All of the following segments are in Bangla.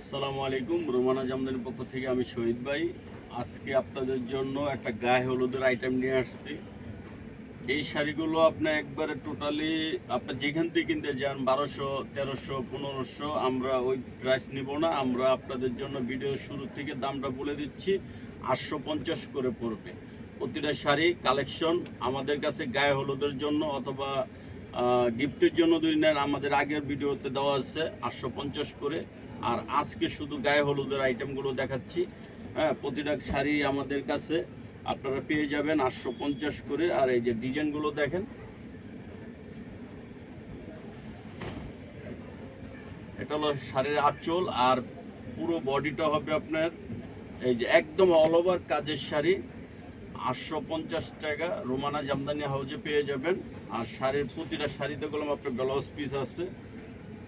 আসসালামু আলাইকুম। রোমানা জামদানির পক্ষ থেকে আমি শহীদ ভাই। আজকে আপনাদের জন্য একটা গায়ে হলুদের আইটেম নিয়ে আসছি। এই শাড়িগুলো আপনি একবারে টোটালি আপনি যেখান থেকে কিনতে যান 1200, 1300, 1500, আমরা ওই প্রাইস নিব না। আমরা আপনাদের জন্য ভিডিওর শুরু থেকে দামটা বলে দিচ্ছি, 850 করে পড়বে প্রতিটা শাড়ি। কালেকশন আমাদের কাছে গায়ে হলুদের জন্য অথবা গিফটের জন্য যদি নেন, আমাদের আগের ভিডিওতে দেওয়া আছে 850 করে। আর আজকে শুধু গায়ে হলুদের আইটেমগুলো দেখাচ্ছি। হ্যাঁ, প্রতিটা শাড়ি আমাদের কাছে আপনারা পেয়ে যাবেন 850 করে। আর এই যে ডিজাইনগুলো দেখেন, এটা হলো শাড়ির আঁচল, আর পুরো বডিটা হবে আপনার এই যে একদম অল ওভার কাজের শাড়ি। 850 টাকা রোমানা জামদানি হাউজে পেয়ে যাবেন। আর শাড়ির প্রতিটা শাড়িতে গেলাম আপনার ব্লাউজ পিস আছে।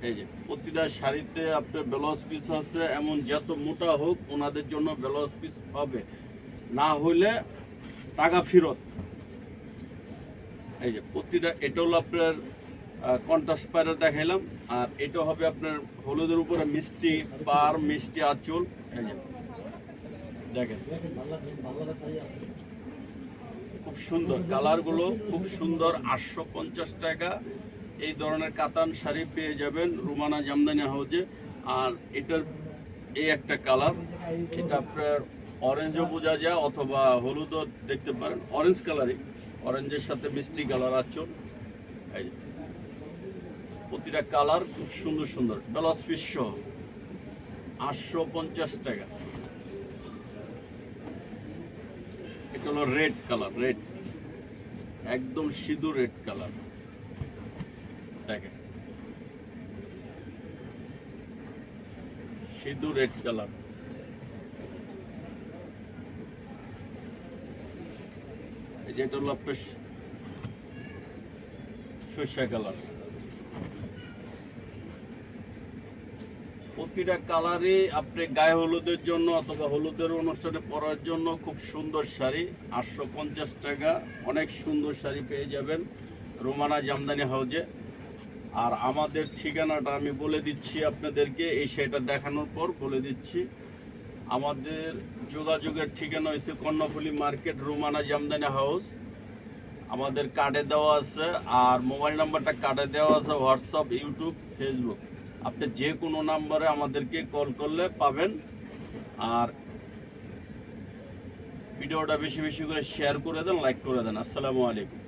এই যে প্রতিটা শাড়িতে আপনার ব্লাউজ পিস আছে, এমন যত মোটা হোক ওনাদের জন্য ব্লাউজ পিস হবে, না হইলে টাকা ফেরত। এই যে প্রতিটা, এটা হলো আপনার কন্ট্রাস্ট পাড়ের দেখাইলাম। আর এটা হবে আপনার হলুদের উপরে মিষ্টি পার, মিষ্টি আঁচল। এই যে দেখেন, খুব সুন্দর কালারগুলো, খুব সুন্দর। 850 টাকা এই ধরনের কাতান শাড়ি পেয়ে যাবেন রোমানা জামদানি হাউজে। আর এটার এই একটা কালার, এটা আপনার অরেঞ্জও বোঝা যায় অথবা হলুদও দেখতে পারেন, অরেঞ্জ কালারই, অরেঞ্জের সাথে মিষ্টি কালার আঁচল। এই প্রতিটা কালার খুব সুন্দর সুন্দর, ব্লাউজ পিস সহ 850 টাকা। এটা হলো রেড কালার, রেড, একদম সিঁদুর রেড কালার। দেখেন, সিঁদুর রেড কালার। এই যে এটা হলো আপনার সরিষা কালার। প্রতিটা কালারে আপনি গায়ে হলুদের জন্য অথবা হলুদের অনুষ্ঠানে পরার জন্য খুব সুন্দর শাড়ি। 850 টাকা অনেক সুন্দর শাড়ি পেয়ে যাবেন রোমানা জামদানি হাউজে। আর আমাদের ঠিকানাটা আমি বলে দিচ্ছি আপনাদেরকে, এই শাড়িটা দেখানোর পর বলে দিচ্ছি। আমাদের যোগাযোগের ঠিকানা হচ্ছে কর্ণফুলী মার্কেট, রোমানা জামদানি হাউস। আমাদের কার্ডে দেওয়া আছে, আর মোবাইল নাম্বারটা কার্ডে দেওয়া আছে, হোয়াটসঅ্যাপ, ইউটিউব, ফেসবুক। আপনি যে কোনো নাম্বারে আমাদেরকে কল করলে পাবেন। আর ভিডিওটা বেশি বেশি করে শেয়ার করে দেন, লাইক করে দেন। আসসালামু আলাইকুম।